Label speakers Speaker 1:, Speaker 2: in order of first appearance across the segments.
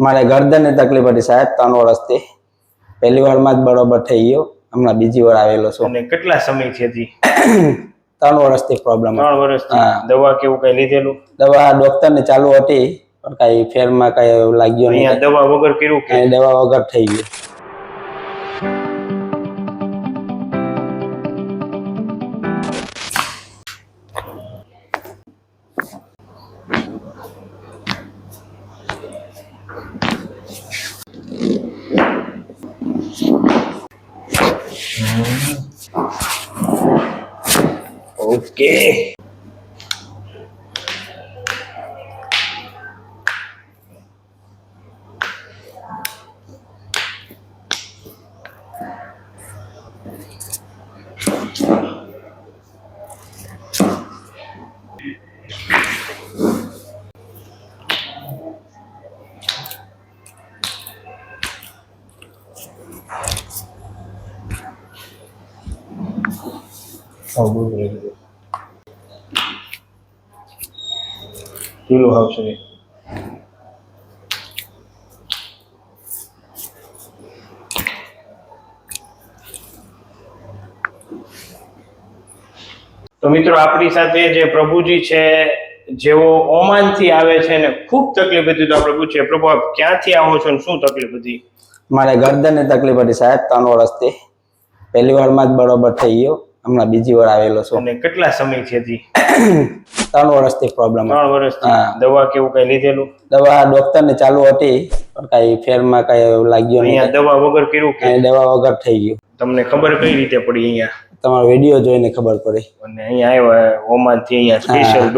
Speaker 1: મારે ગરદનની તકલીફ હતી સાહેબ 3 વર્ષથી. પહેલી વારમાં જ બરોબર થઈ ગયો, હમણાં બીજી વાર આવેલો છું.
Speaker 2: અને કેટલા સમયથી હતી?
Speaker 1: 3 વર્ષથી પ્રોબ્લેમ.
Speaker 2: 3 વર્ષથી. દવા કેવું કઈ લીધેલું?
Speaker 1: દવા ડોક્ટરની ચાલુ હતી પણ કઈ ફેરમાં કઈ એવું લાગ્યું નહીં.
Speaker 2: અહીંયા દવા વગર કર્યું કે?
Speaker 1: દવા વગર થઈ ગયું.
Speaker 2: ઓકે. કિલો આવશે. તો મિત્રો આપણી સાથે જે પ્રભુજી છે, જેઓ ઓમાનથી આવે છે ને ખૂબ તકલીફ હતી, તો આપણે પૂછીએ પ્રભુ આપ ક્યાંથી આવો છો ને શું તકલીફ હતી?
Speaker 1: મારે ગરદનની તકલીફ હતી સાહેબ 3 વર્ષથી. પહેલી વારમાં જ બરોબર થઈ ગયો, હમણાં બીજી વાર આવેલો છું.
Speaker 2: અને કેટલા સમયથી હતી?
Speaker 1: 3 વર્ષથી પ્રોબ્લેમ.
Speaker 2: 3 વર્ષથી. દવા કેવું કઈ લીધેલું?
Speaker 1: દવા ડોક્ટરની ચાલુ હતી પણ કઈ ફેરમાં કઈ એવું લાગ્યું નહીં.
Speaker 2: અહીંયા દવા વગર કર્યું કે?
Speaker 1: દવા વગર થઈ ગયું.
Speaker 2: તમને ખબર કઈ રીતે પડી? અહીંયા
Speaker 1: તમારો વિડીયો જોઈને ખબર પડી.
Speaker 2: અને અહીંયા આવ્યા ઓમાનથી, અહીંયા સ્પેશિયલ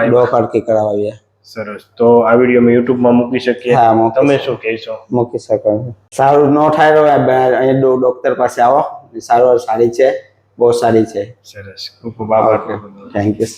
Speaker 2: ડોક હરકી કરાવવા આવ્યા. સરસ. તો આ વિડીયો મેં YouTube માં મૂકી શકીએ?
Speaker 1: હા,
Speaker 2: તમે શું કહેશો?
Speaker 1: મૂકી શકો. સારું ન થાય તો અહીંયા ડોક્ટર પાસે આવો, સારવાર સારી છે, બહુ સારી છે.
Speaker 2: સરસ. ખૂબ ખૂબ આભાર.
Speaker 1: Thank you.